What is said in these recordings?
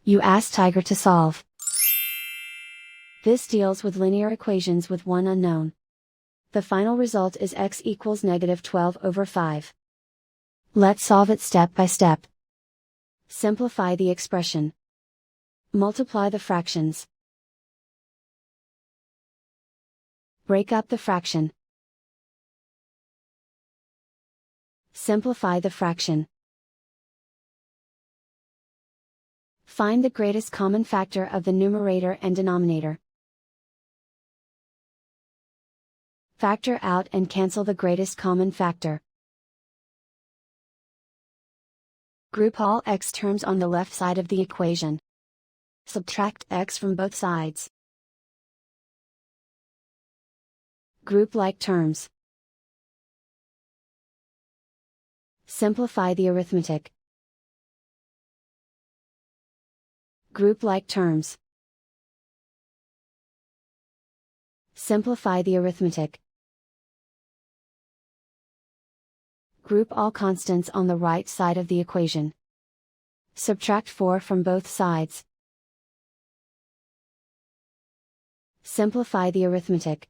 You ask Tiger to solve. This deals with linear equations with one unknown. The final result is x equals -12/5. Let's solve it step by step. Simplify the expression. Multiply the fractions. Break up the fraction. Simplify the fraction. Find the greatest common factor of the numerator and denominator. Factor out and cancel the greatest common factor. Group all x terms on the left side of the equation. Subtract x from both sides. Group like terms. Simplify the arithmetic. Group like terms. Simplify the arithmetic. Group all constants on the right side of the equation. Subtract 4 from both sides. Simplify the arithmetic.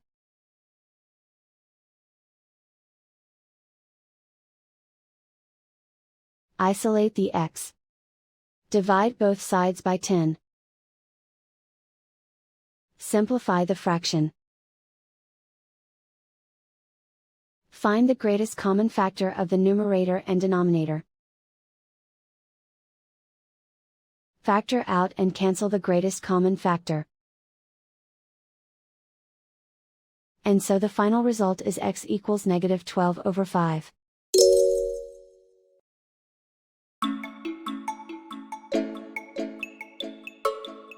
Isolate the x. Divide both sides by 10. Simplify the fraction. Find the greatest common factor of the numerator and denominator. Factor out and cancel the greatest common factor. And so the final result is x equals -12/5.